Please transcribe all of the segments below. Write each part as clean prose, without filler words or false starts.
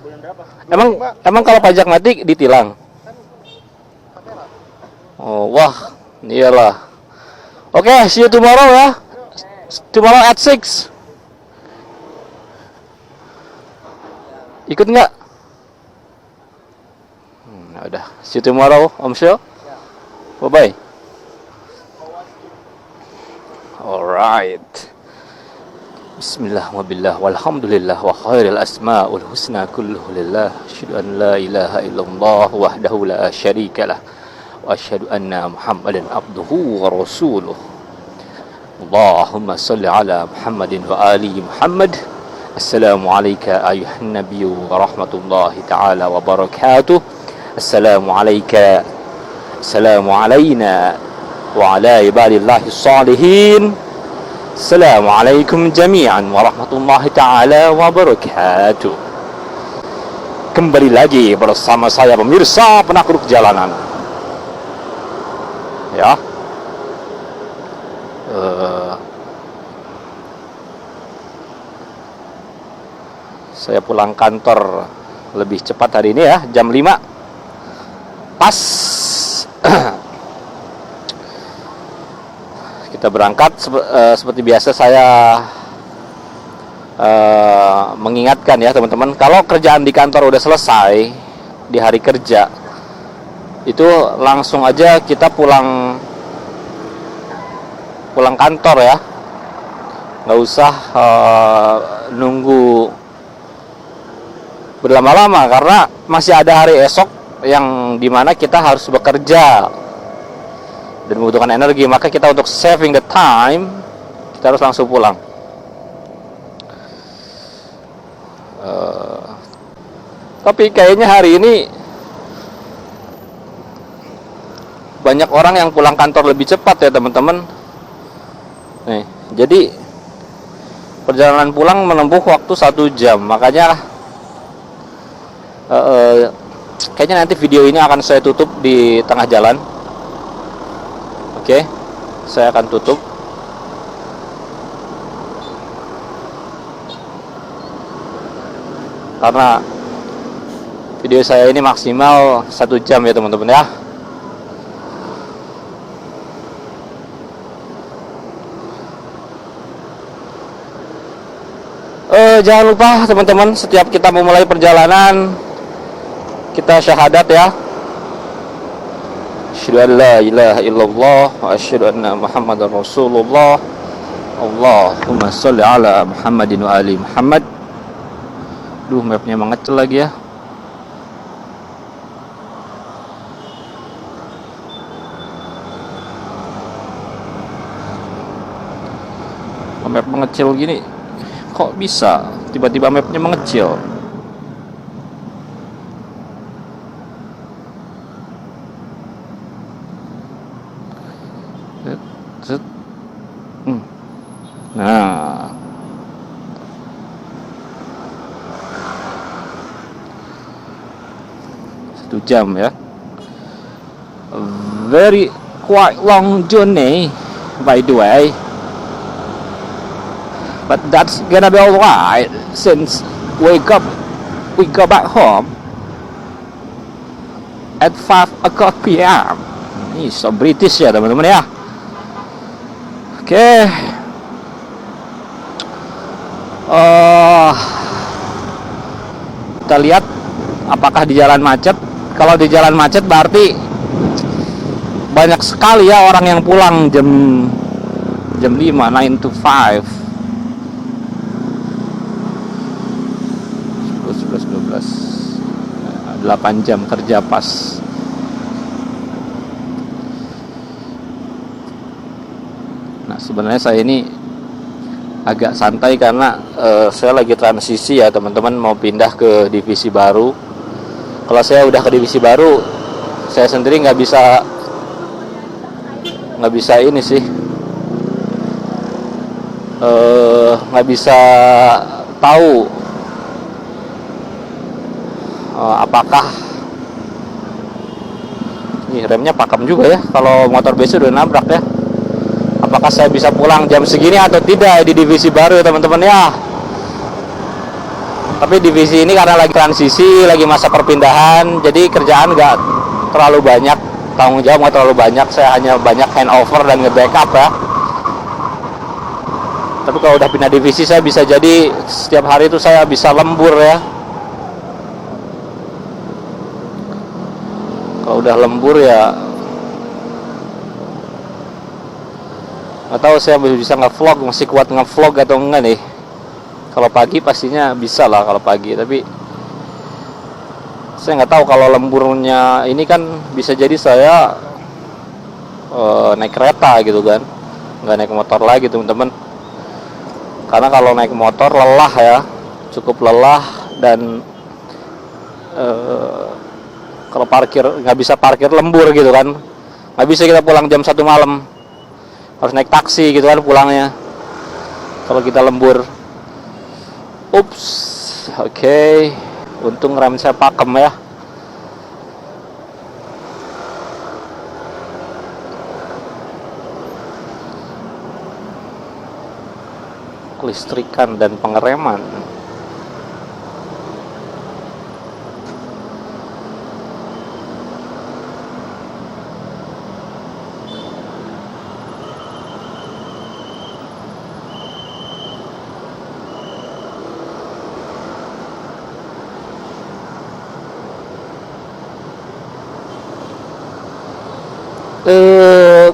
Bulan berapa? Emang kalau pajak mati ditilang? Oh, wah, iyalah. Oke, see you tomorrow ya. Tomorrow at 6. Ikut nggak? Udah, see you tomorrow, Om Syo. Bye-bye. Alright. Bismillah wa billah walhamdulillah wa khairil asma'ul husna kulluhu lillah. Asyhadu an la ilaha illallah wahdahu la syarikalah. Wa asyhadu anna Muhammadan abduhu wa rasuluh. Allahumma salli ala Muhammadin wa ali Muhammad. Assalamu alayka ayuhan nabiyyu wa rahmatullahi ta'ala wa barakatuh. Assalamu alayka. Assalamu alayna wa ala ibadillahi salihin. Assalamualaikum jami'an warahmatullahi ta'ala wabarakatuh. Kembali lagi bersama saya pemirsa penakluk jalanan. Ya. Saya pulang kantor lebih cepat hari ini ya, jam 5. Pas. Kita berangkat seperti biasa. Saya mengingatkan ya teman-teman, kalau kerjaan di kantor udah selesai di hari kerja, itu langsung aja kita pulang kantor ya, nggak usah nunggu berlama-lama, karena masih ada hari esok yang dimana kita harus bekerja dan membutuhkan energi. Maka kita untuk saving the time, kita harus langsung pulang. Tapi kayaknya hari ini banyak orang yang pulang kantor lebih cepat ya teman-teman. Nih, jadi perjalanan pulang menempuh waktu 1 jam. Makanya kayaknya nanti video ini akan saya tutup di tengah jalan. Oke, saya akan tutup. Karena video saya ini maksimal 1 jam ya teman-teman ya. Jangan lupa teman-teman, setiap kita memulai perjalanan, kita syahadat ya. Asyhadu an la ilaha illallah wa asyhadu anna Muhammadar Rasulullah. Allahumma sholli ala Muhammadin wa ali Muhammad. Duh, mapnya mengecil lagi ya. Map mengecil gini, kok bisa tiba-tiba mapnya mengecil? Nah, 1 jam ya. Very quite long journey by the way, but that's gonna be alright since we go back home at 5 o'clock p.m. Ini so British ya teman-teman ya. Oke. Kita lihat apakah di jalan macet. Kalau di jalan macet berarti banyak sekali ya orang yang pulang jam 5, 9 to 5. 10, 11, 12, 8 jam kerja pas. Nah, sebenarnya saya ini agak santai karena saya lagi transisi ya teman-teman, mau pindah ke divisi baru. Kalau saya udah ke divisi baru, saya sendiri nggak bisa ini sih, nggak bisa tahu apakah ini remnya pakem juga ya kalau motor biasa udah nabrak ya. Apakah saya bisa pulang jam segini atau tidak di divisi baru ya teman-teman ya. Tapi divisi ini karena lagi transisi, lagi masa perpindahan, jadi kerjaan nggak terlalu banyak, tanggung jawab nggak terlalu banyak. Saya hanya banyak handover dan nge-backup ya. Tapi kalau udah pindah divisi, saya bisa jadi setiap hari itu saya bisa lembur ya. Kalau udah lembur ya nggak tahu saya bisa nge-vlog, masih kuat nge-vlog atau enggak nih. Kalau pagi pastinya bisa lah kalau pagi, tapi saya nggak tahu kalau lemburnya ini kan bisa jadi saya naik kereta gitu kan, nggak naik motor lagi teman-teman. Karena kalau naik motor lelah ya, cukup lelah, dan kalau parkir nggak bisa parkir lembur gitu kan, nggak bisa kita pulang jam 1 malam, harus naik taksi gitu kan pulangnya kalau kita lembur. Ups, oke. Untung rem saya pakem ya. Kelistrikan dan pengereman.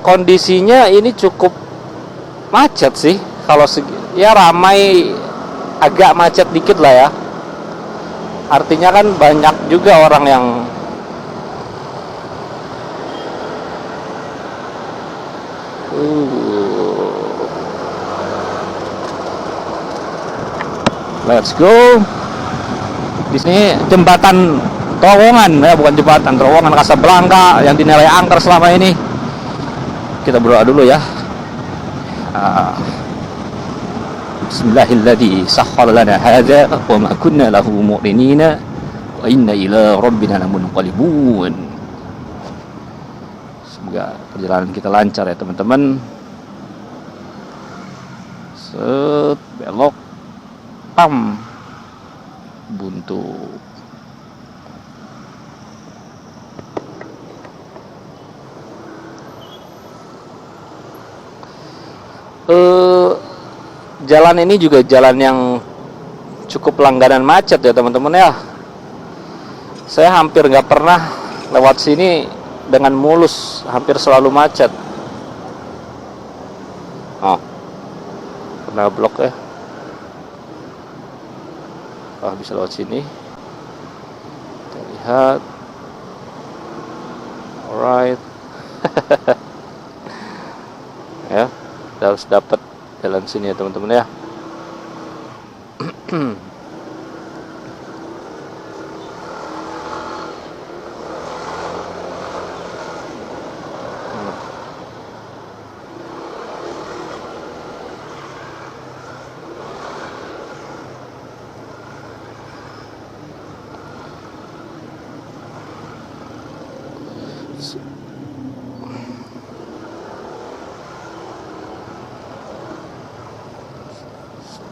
Kondisinya ini cukup macet sih. Kalau ya ramai, agak macet dikit lah ya. Artinya kan banyak juga orang yang let's go. Di sini jembatan terowongan ya, bukan jembatan, terowongan Casablanca yang dinilai angker selama ini. Kita berdoa dulu ya. Bismillahilladzi sakhkhara lana hadza wa ma kunna lahu muqrinina wa inna ila rabbina lamunqalibun. Semoga perjalanan kita lancar ya teman-teman. Belok pam buntu. Jalan ini juga jalan yang cukup langganan macet ya teman-teman ya. Saya hampir nggak pernah lewat sini dengan mulus, hampir selalu macet. Oh, kena blok ya. Oh, bisa lewat sini. Kita lihat. Alright. Ya, kita harus dapat jalan sini ya teman-teman ya.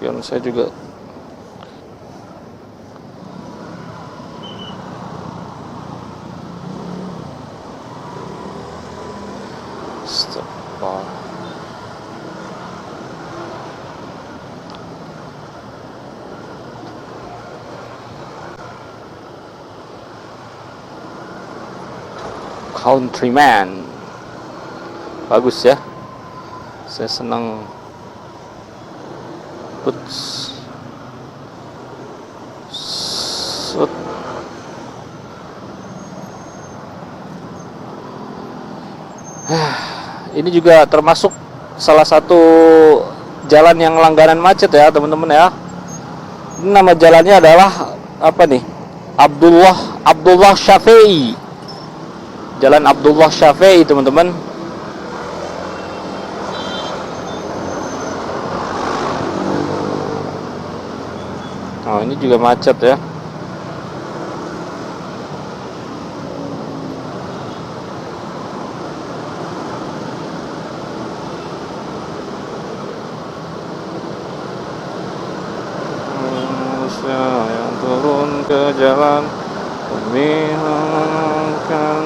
Spion saya juga stop. Countryman bagus ya, saya senang. Ini juga termasuk salah satu jalan yang langganan macet ya teman-teman ya. Ini nama jalannya adalah apa nih? Abdullah Syafi'i. Jalan Abdullah Syafi'i teman-teman. Oh, ini juga macet ya. Ya. ke jalan demi mengangkat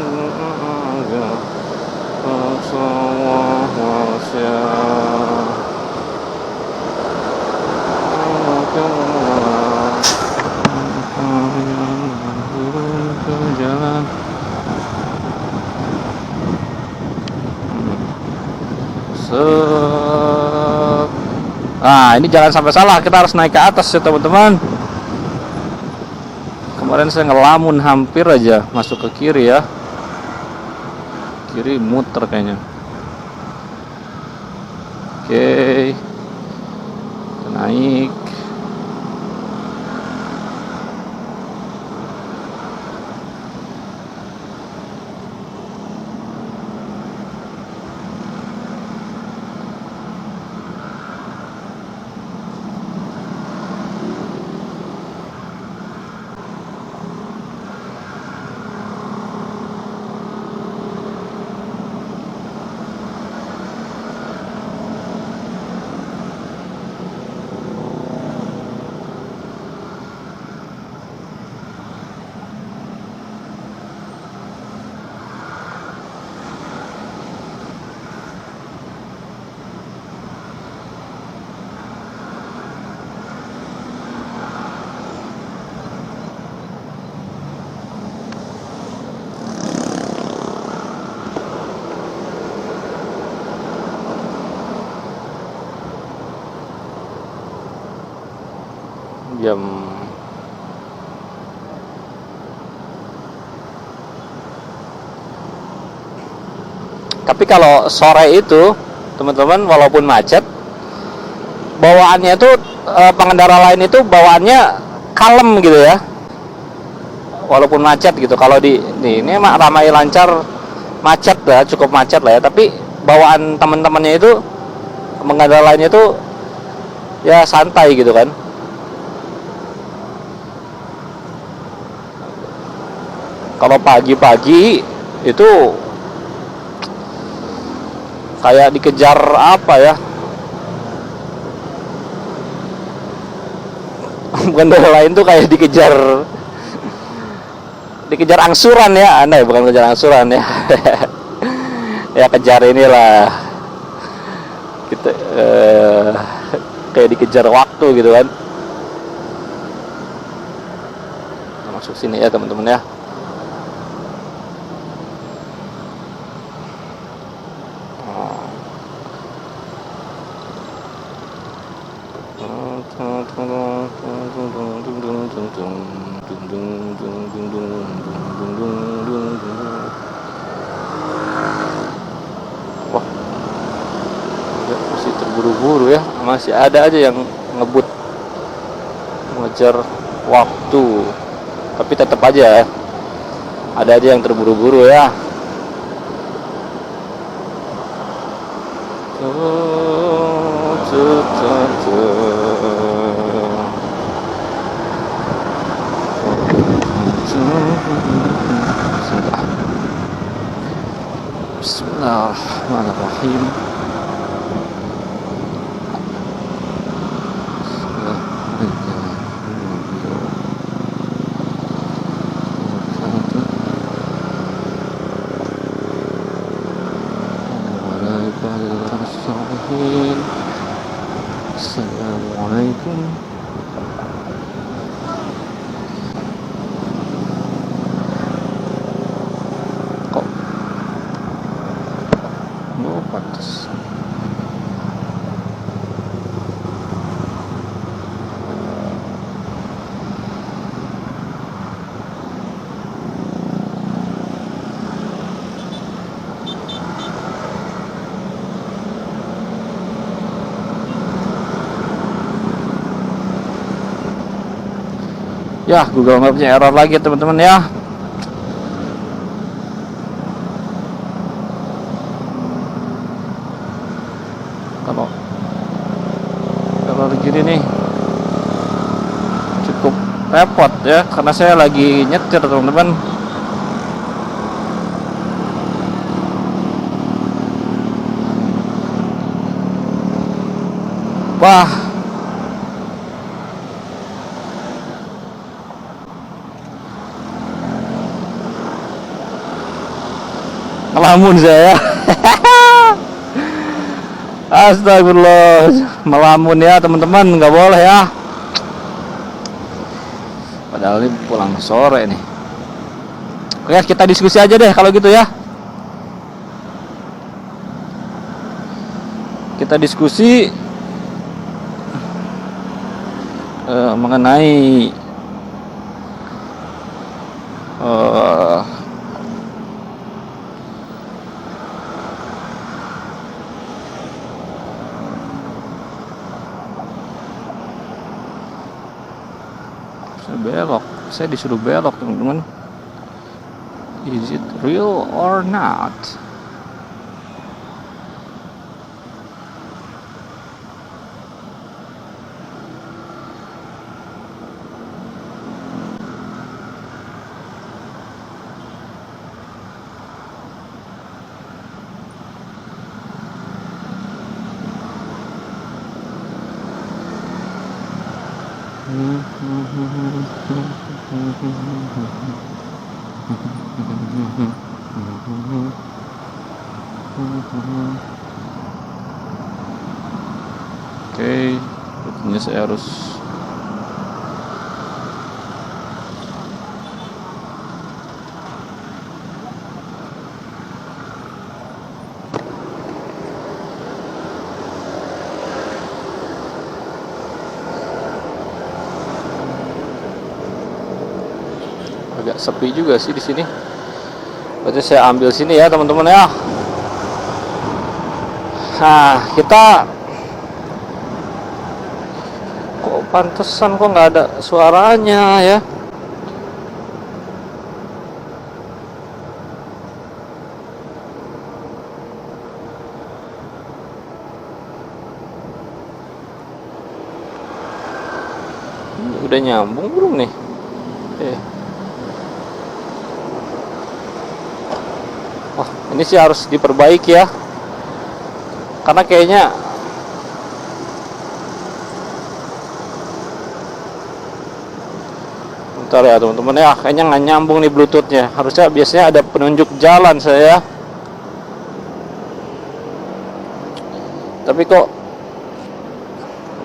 Allah wasya. Ke jalan. Nah, ini jangan sampai salah, kita harus naik ke atas ya teman-teman. Kemarin saya ngelamun hampir aja masuk ke kiri ya. Kiri muter kayaknya. Oke. Kita naik. Jam tapi kalau sore itu teman-teman walaupun macet bawaannya itu pengendara lain itu bawaannya kalem gitu ya walaupun macet gitu. Kalau ini emang ramai lancar macet lah, cukup macet lah ya, tapi bawaan teman-temannya itu pengendara lainnya itu ya santai gitu kan. Kalau pagi-pagi itu kayak dikejar apa ya? Pengendara lain tuh kayak dikejar angsuran ya, aneh bukan kejar angsuran ya. Ya kejar inilah kita kayak dikejar waktu gitu kan. Masuk sini ya teman-teman ya. Wah, masih terburu-buru ya, masih ada aja yang ngebut mengejar waktu, tapi tetap aja ada aja yang terburu-buru ya. Bismillahirrahmanirrahim. Assalamualaikum. Kok mau pantas? Ya, Google Maps-nya error lagi teman-teman ya. Kalau error gini nih cukup repot ya, karena saya lagi nyetir teman-teman. Wah, Ngelamun saya. Astagfirullah, melamun ya teman-teman, nggak boleh ya. Padahal ini pulang sore nih. Oke, kita diskusi aja deh kalau gitu ya. Kita diskusi mengenai saya belok, saya disuruh belok teman-teman. Is it real or not? Oke, rutenya saya harus agak sepi juga sih di sini. Berarti saya ambil sini ya teman-teman ya. Nah, kita kok pantesan kok nggak ada suaranya ya. Udah nyambung belum nih? Oh, ini sih harus diperbaiki ya. Karena kayaknya bentar ya teman-teman ya, kayaknya nggak nyambung nih bluetoothnya. Harusnya biasanya ada penunjuk jalan saya, tapi kok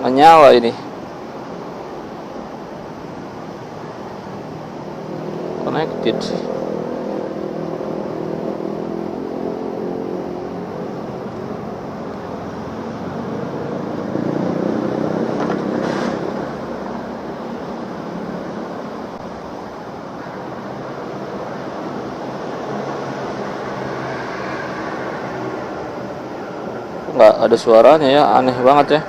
nggak nyala ini. Connected. Nggak ada suaranya ya, aneh banget ya.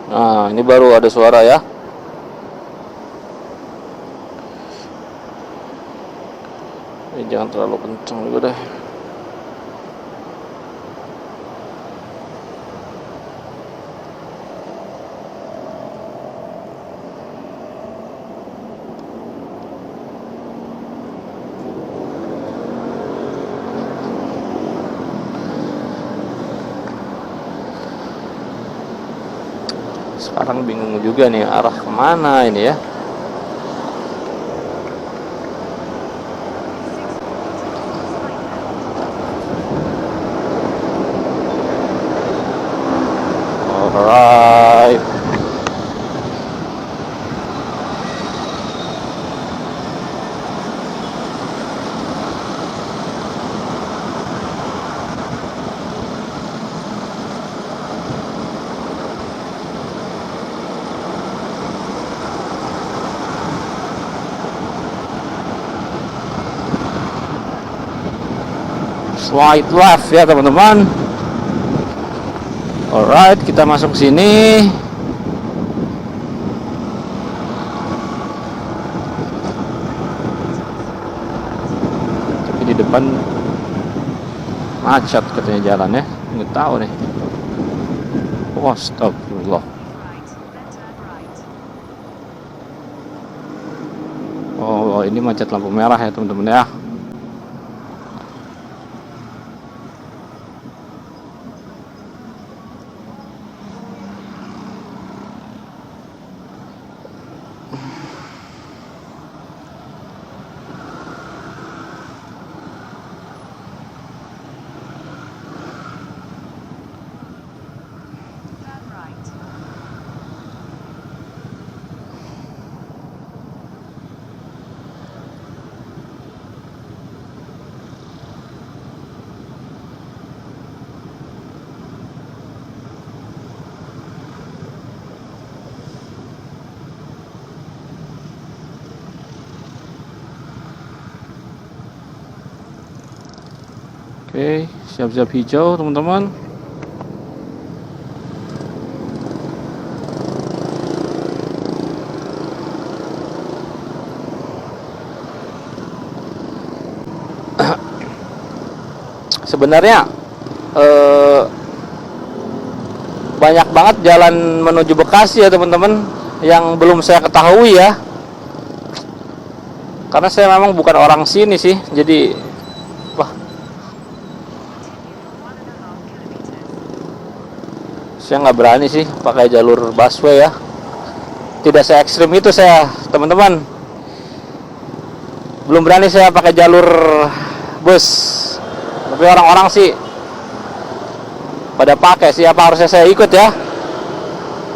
Nah, ini baru ada suara ya. Jangan terlalu kencang juga deh. Sekarang bingung juga nih arah kemana ini ya. Alright. Slide left ya teman-teman. Alright, kita masuk sini. Tapi di depan macet katanya jalan ya. Nggak tahu nih. Oh, astagfirullah. Oh, ini macet lampu merah ya teman-teman ya. Oke, siap-siap hijau teman-teman. Sebenarnya banyak banget jalan menuju Bekasi ya teman-teman yang belum saya ketahui ya, karena saya memang bukan orang sini sih. Jadi wah, saya nggak berani sih pakai jalur busway ya. Tidak se ekstrim itu saya teman-teman. Belum berani saya pakai jalur bus. Tapi orang-orang sih pada pakai sih. Apa harusnya saya ikut ya?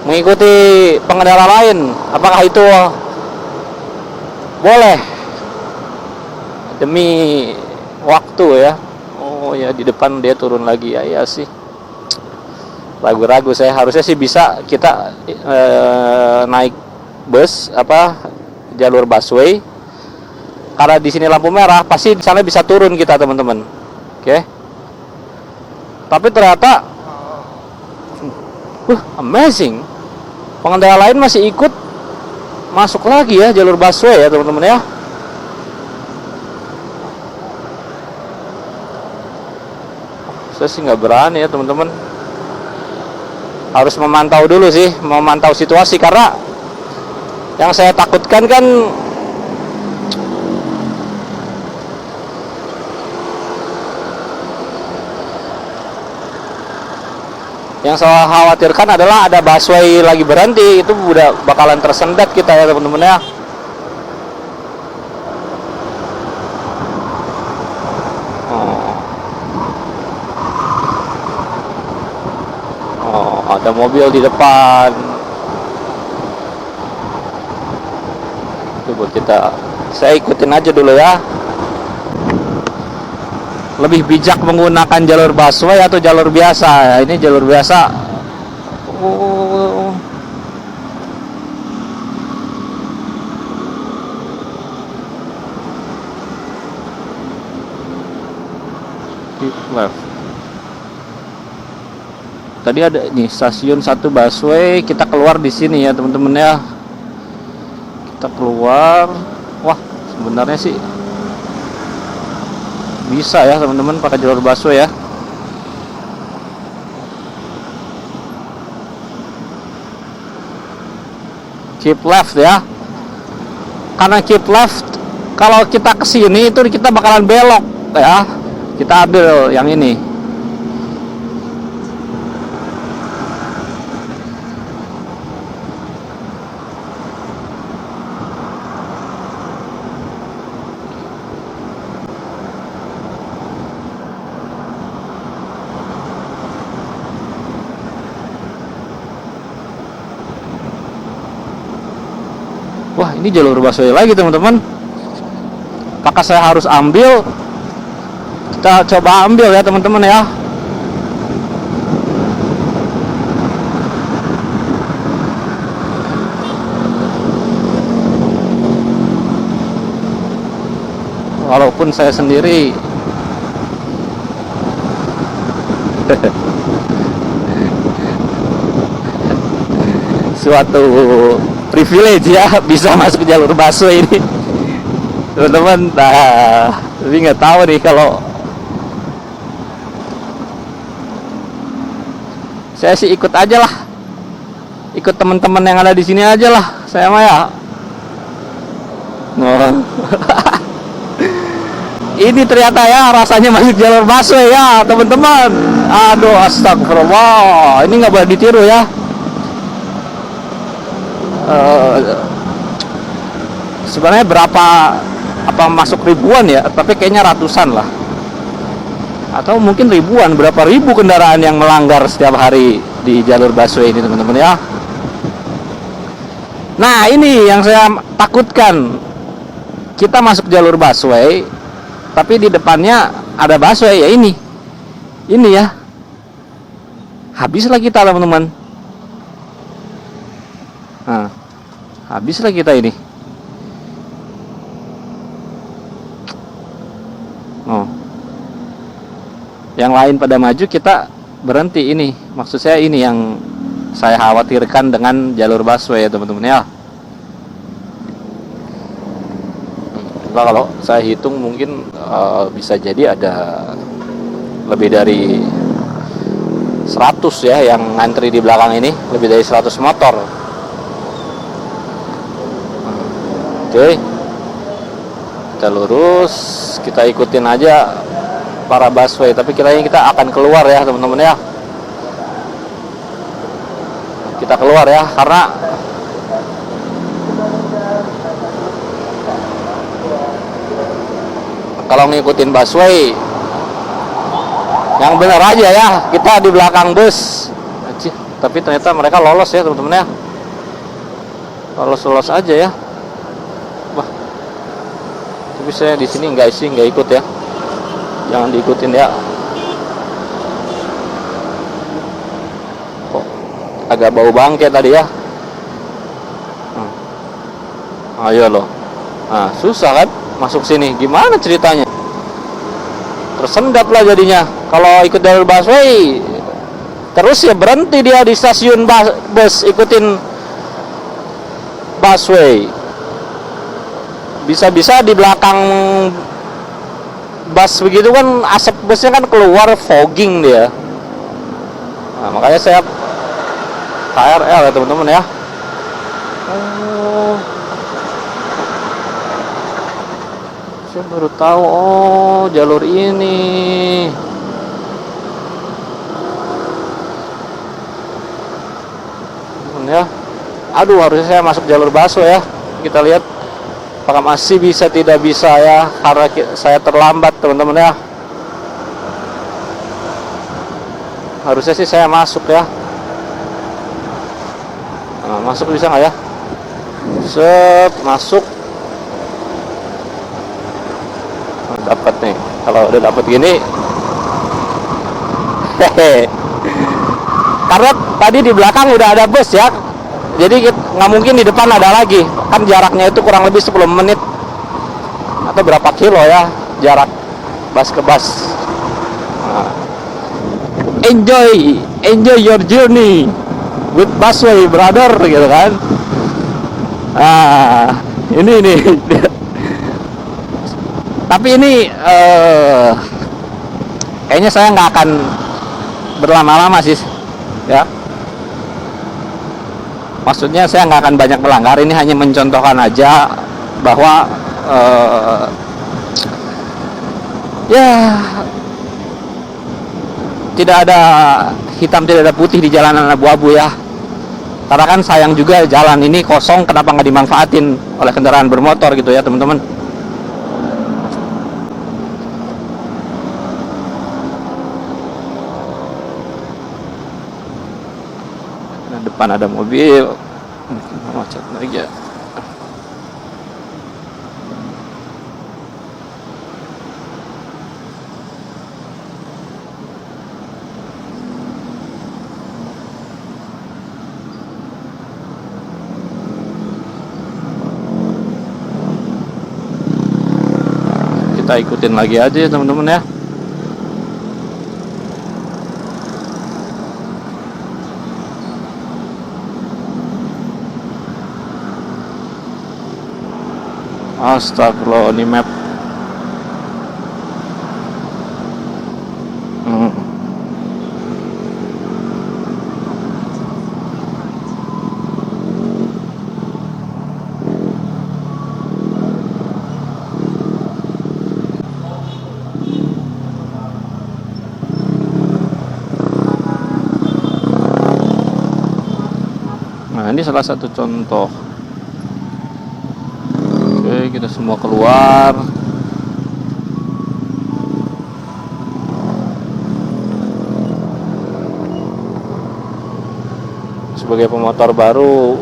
Mengikuti pengendara lain? Apakah itu boleh? Demi waktu ya. Oh ya, di depan dia turun lagi ya. Iya sih. Ragu-ragu saya. Harusnya sih bisa kita naik bus jalur busway. Karena di sini lampu merah, pasti di sana bisa turun kita teman-teman. Oke. Tapi ternyata amazing. Pengendara lain masih ikut masuk lagi ya jalur busway ya teman-teman ya. Saya sih nggak berani ya teman-teman. Harus memantau dulu sih, memantau situasi, karena yang saya takutkan kan yang saya khawatirkan adalah ada busway lagi berhenti, itu udah bakalan tersendat kita ya teman-teman ya. Oh, ada mobil di depan. Coba saya ikutin aja dulu ya. Lebih bijak menggunakan jalur busway atau jalur biasa? Ini jalur biasa. Keep left. Tadi ada nih stasiun 1 busway, kita keluar di sini ya teman-teman ya. Kita keluar. Wah, sebenarnya sih bisa ya teman-teman pakai jalur busway ya. Keep left ya. Karena keep left, kalau kita kesini itu kita bakalan belok ya. Kita ambil yang ini. Wah, ini jalur busway lagi teman-teman. Apakah saya harus ambil? Kita coba ambil ya teman-teman ya. Walaupun saya sendiri suatu privilege ya bisa masuk jalur busway ini teman-teman. Nah, tapi nggak tahu nih kalau saya sih ikut aja lah, ikut teman-teman yang ada di sini aja lah saya mah ya. Ini ternyata ya rasanya masuk jalur busway ya teman-teman. Aduh, astagfirullah, ini nggak boleh ditiru ya. Sebenarnya berapa, apa masuk ribuan ya, tapi kayaknya ratusan lah, atau mungkin ribuan, berapa ribu kendaraan yang melanggar setiap hari di jalur busway ini teman-teman ya. Nah, ini yang saya takutkan. Kita masuk jalur busway tapi di depannya ada busway ya, ini ya, habislah kita teman-teman. Nah, habislah kita ini. Oh, yang lain pada maju, kita berhenti. Ini maksud saya, ini yang saya khawatirkan dengan jalur busway ya teman-teman ya. Nah, kalau saya hitung mungkin bisa jadi ada lebih dari 100 ya yang ngantri di belakang ini, lebih dari 100 motor. Oke, kita lurus, kita ikutin aja para busway, tapi kiranya kita akan keluar ya teman-teman ya. Kita keluar ya, karena kalau ngikutin busway yang benar aja ya, kita di belakang bus. Tapi ternyata mereka lolos ya teman-teman ya, lolos aja ya. Wah, tapi saya di sini nggak ikut ya, jangan diikutin ya. Kok agak bau bangke tadi ya. Ayo loh, nah susah kan masuk sini, gimana ceritanya? Tersendat lah jadinya. Kalau ikut jalur busway terus ya berhenti dia di stasiun bus, ikutin busway. Bisa-bisa di belakang bus begitu kan, asap busnya kan keluar, fogging dia. Nah, makanya saya KRL ya teman-teman ya. Saya baru tahu, jalur ini. Ya, aduh, harusnya saya masuk jalur busway ya. Kita lihat apakah masih bisa, tidak bisa ya, karena saya terlambat teman-teman ya. Harusnya sih saya masuk ya. Nah, masuk bisa nggak ya? Masuk. Dapat nih, kalau udah dapat gini. Karena tadi di belakang udah ada bus ya, jadi nggak mungkin di depan ada lagi. Kan jaraknya itu kurang lebih 10 menit atau berapa kilo ya jarak bus ke bus. Nah, enjoy your journey with busway brother, gitu kan. Ini nih. Tapi ini kayaknya saya nggak akan berlama-lama sih ya. Maksudnya saya nggak akan banyak melanggar. Ini hanya mencontohkan aja bahwa ya tidak ada hitam, tidak ada putih di jalanan abu-abu ya. Karena kan sayang juga jalan ini kosong, kenapa nggak dimanfaatin oleh kendaraan bermotor gitu ya teman-teman. Depan ada mobil, macet lagi ya. Kita ikutin lagi aja ya teman-teman ya. Astagfirullah, ini map. Nah, ini salah satu contoh. Oke, kita semua keluar. Sebagai pemotor baru,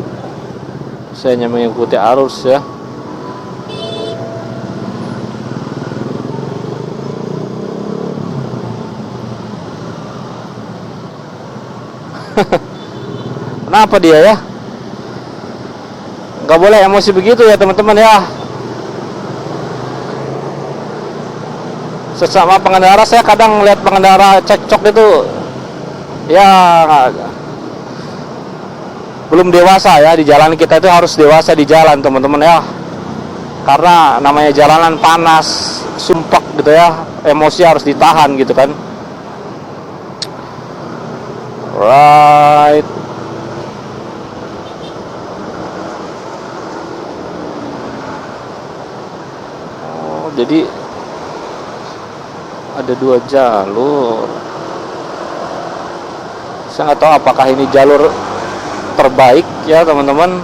saya hanya mengikuti arus ya. Kenapa dia ya? Nggak boleh emosi begitu ya teman-teman ya. sesama pengendara saya kadang lihat pengendara cekcok itu ya belum dewasa ya di jalan. Kita itu harus dewasa di jalan teman-teman ya, karena namanya jalanan panas, sumpek gitu ya, emosi harus ditahan gitu kan. Right. Oh, jadi ada 2 jalur. Saya nggak tahu apakah ini jalur terbaik ya teman-teman.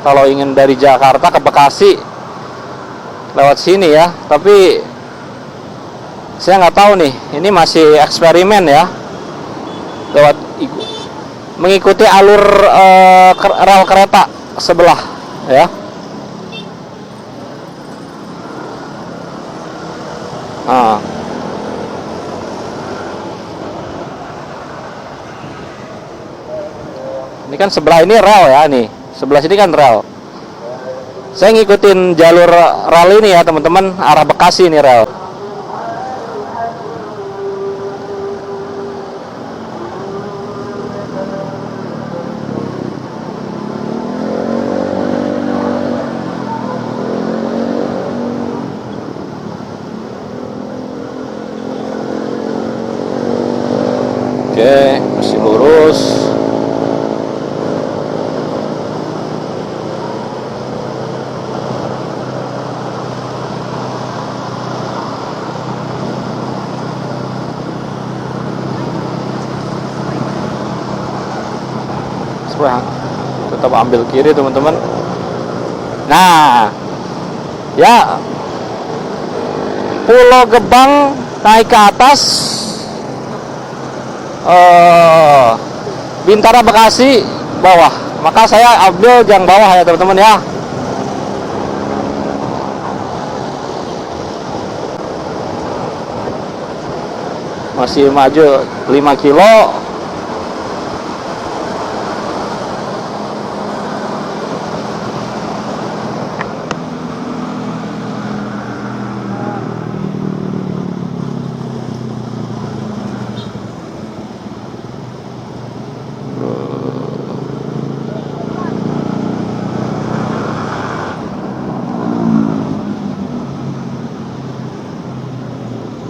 Kalau ingin dari Jakarta ke Bekasi lewat sini ya, tapi saya nggak tahu nih, ini masih eksperimen ya, lewat mengikuti alur rel kereta sebelah ya. Nah, ini kan sebelah ini rel ya, nih sebelah sini kan rel. Saya ngikutin jalur rel ini ya teman-teman, arah Bekasi ini rel. Oke, masih lurus. Tetap ambil kiri teman-teman. Nah ya, Pulau Gebang naik ke atas, Bintara Bekasi bawah, maka saya ambil yang bawah ya teman-teman ya. Masih maju 5 kilo.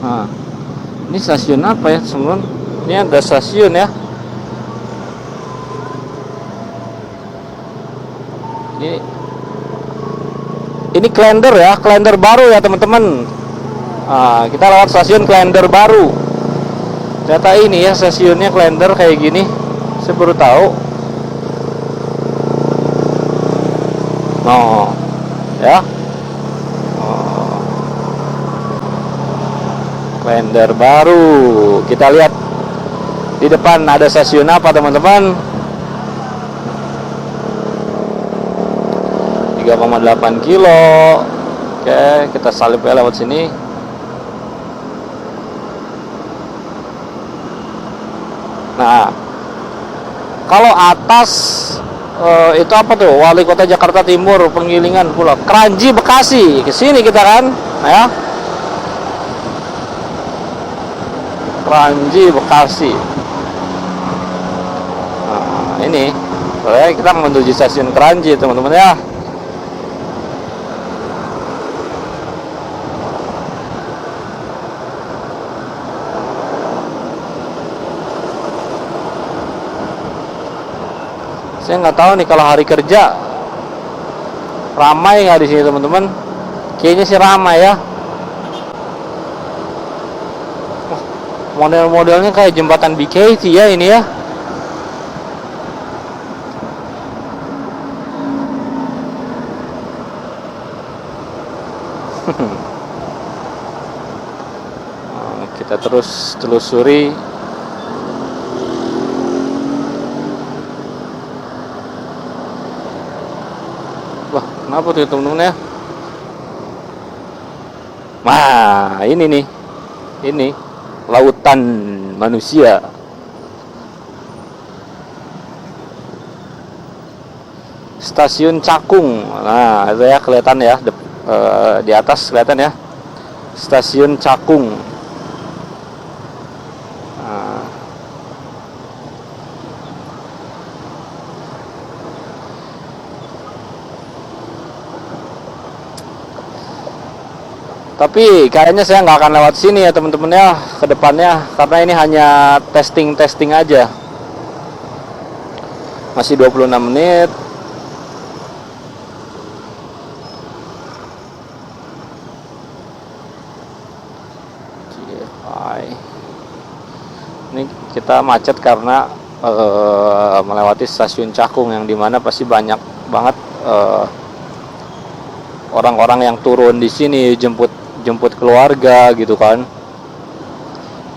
Nah, ini stasiun apa ya teman-teman? Ini ada stasiun ya. Ini Klender ya, Klender baru ya teman-teman. Nah, kita lewat stasiun Klender baru. Ternyata ini ya stasiunnya Klender kayak gini. Saya baru tahu. Oh, ya. Klender baru. Kita lihat di depan ada stasiun apa teman-teman. 3,8 kilo. Oke, kita salip ya lewat sini. Nah, kalau atas itu apa tuh? Wali Kota Jakarta Timur, Penggilingan Pulau Kranji Bekasi. Ke sini kita kan, ya. Kranji Bekasi. Nah, ini kita menuju stasiun Kranji teman-teman ya. Saya nggak tahu nih kalau hari kerja ramai nggak di sini teman-teman. Kayaknya sih ramai ya. Model-modelnya kayak jembatan BKT ya ini ya. Kita terus telusuri. Wah, kenapa tuh teman-teman ya? Wah, ini nih. Ini lautan manusia. Stasiun Cakung. Nah, itu ya kelihatan ya di atas kelihatan ya. Stasiun Cakung. Tapi kayaknya saya nggak akan lewat sini ya teman-teman ya ke depannya, karena ini hanya testing aja. Masih 26 menit. Ini kita macet karena melewati stasiun Cakung, yang dimana pasti banyak banget orang-orang yang turun di sini jemput keluarga gitu kan.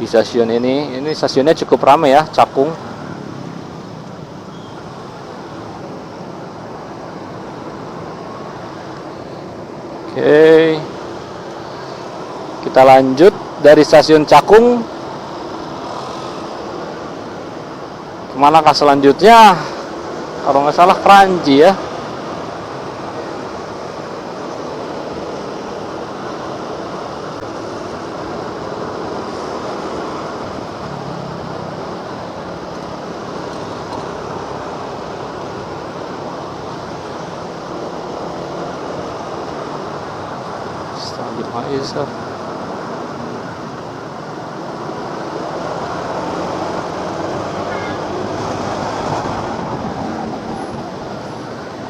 Di stasiun ini stasiunnya cukup ramai ya, Cakung. Oke, kita lanjut dari stasiun Cakung. Kemanakah selanjutnya? Kalau nggak salah Kranji ya. Aisyah.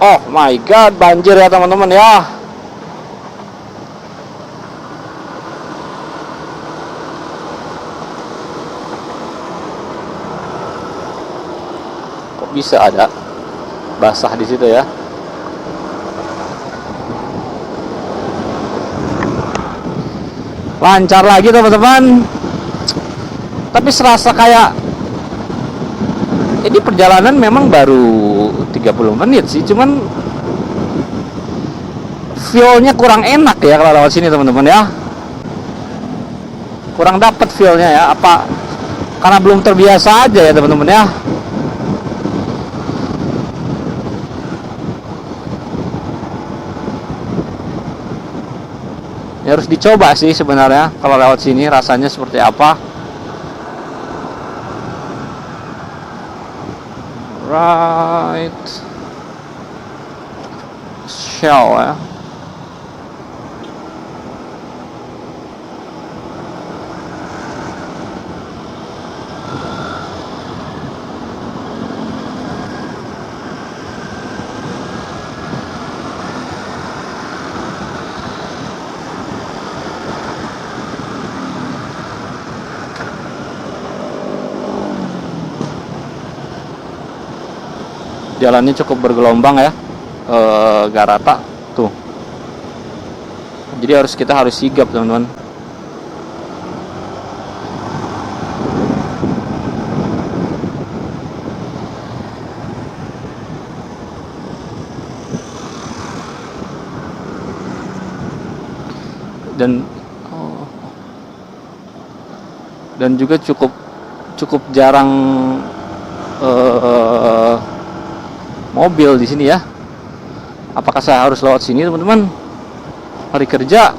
Oh my god, banjir ya teman-teman ya. Kok bisa ada basah di situ ya? Lancar lagi teman-teman. Tapi serasa kayak ini perjalanan memang baru 30 menit sih, cuman feel-nya kurang enak ya kalau lewat sini teman-teman ya. Kurang dapet feel-nya ya, apa karena belum terbiasa aja ya teman-teman ya. Ya harus dicoba sih sebenarnya kalau lewat sini rasanya seperti apa. Right. Shell ya. Jalannya cukup bergelombang ya, gak rata tuh. Jadi kita harus sigap teman-teman. Dan juga cukup jarang mobil di sini ya. Apakah saya harus lewat sini teman-teman? Hari kerja.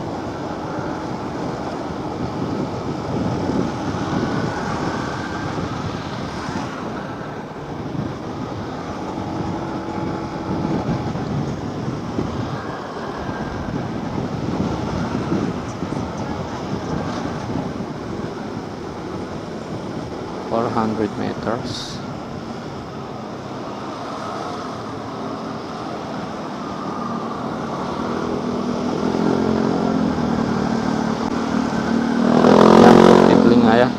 meters. Ya.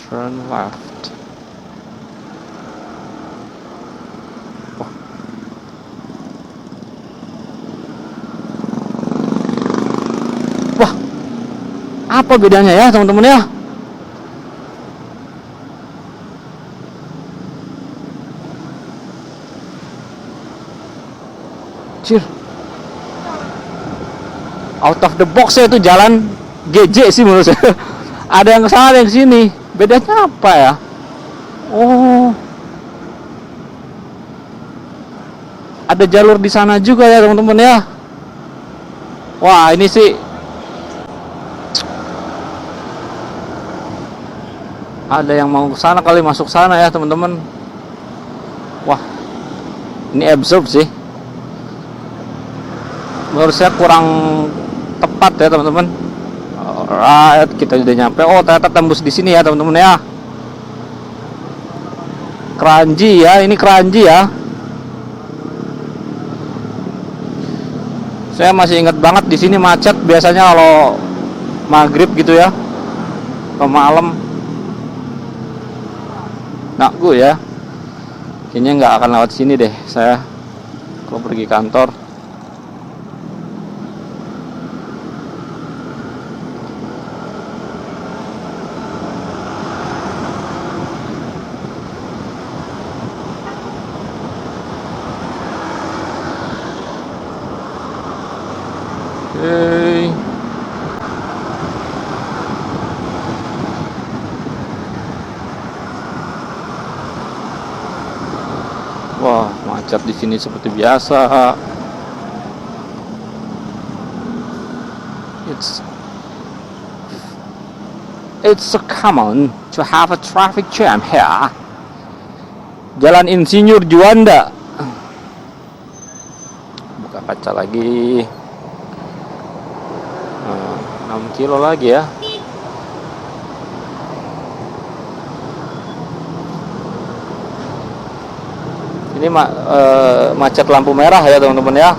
Turn left. Oh. Wah, apa bedanya ya teman-teman ya? Out of the box ya, itu jalan GJ sih menurut saya. Ada yang kesana, ada yang kesini. Bedanya apa ya? Oh, ada jalur di sana juga ya teman-teman ya. Wah, ini sih Ada yang mau ke sana kali, masuk sana ya teman-teman. Wah, ini absurd sih. Menurut saya kurang tepat ya teman-teman. Alright, kita udah nyampe. Oh, ternyata tembus di sini ya teman-teman ya. Kranji ya, ini Kranji ya. Saya masih ingat banget di sini macet biasanya kalau maghrib gitu ya, atau malam. Nah, gue ya, kayaknya nggak akan lewat sini deh saya kalau pergi kantor. Oke. Wah, macet di sini seperti biasa. It's so common to have a traffic jam here. Jalan Insinyur Juanda. Buka kaca lagi. 6 kilo lagi ya. Ini macet lampu merah ya teman-teman ya.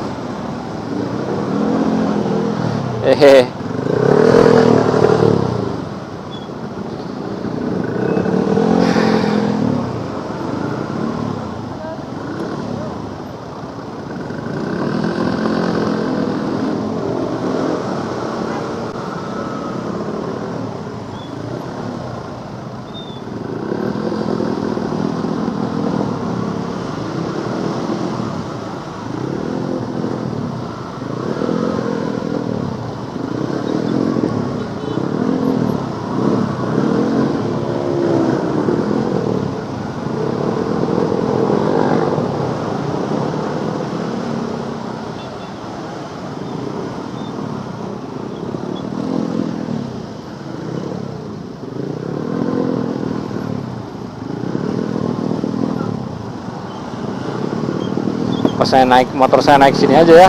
Pas saya naik motor, saya naik sini aja ya.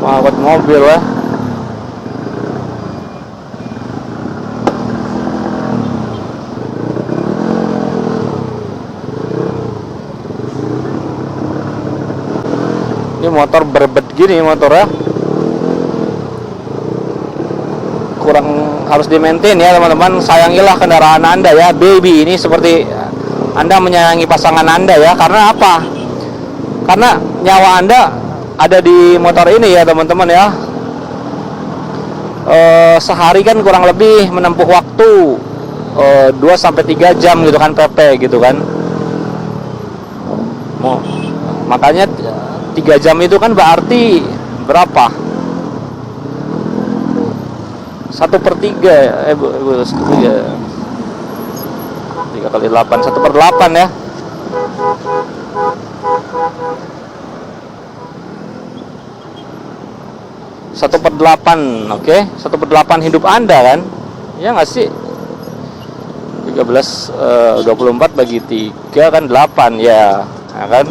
Mengangkut mobil ya. Ini motor berbet gini motor ya. Kurang harus di-maintain ya teman-teman. Sayangilah kendaraan Anda ya, baby. Ini seperti Anda menyayangi pasangan Anda ya. Karena apa? Karena nyawa Anda ada di motor ini ya teman-teman ya. Sehari kan kurang lebih menempuh waktu 2-3 jam gitu kan, PP gitu kan. Makanya 3 jam itu kan berarti berapa? 1/3 3 kali 8, 1/8 ya. Satu per 8, oke? 1/8 hidup Anda kan? Ya nggak sih? 13 24 bagi 3 kan 8 ya, kan?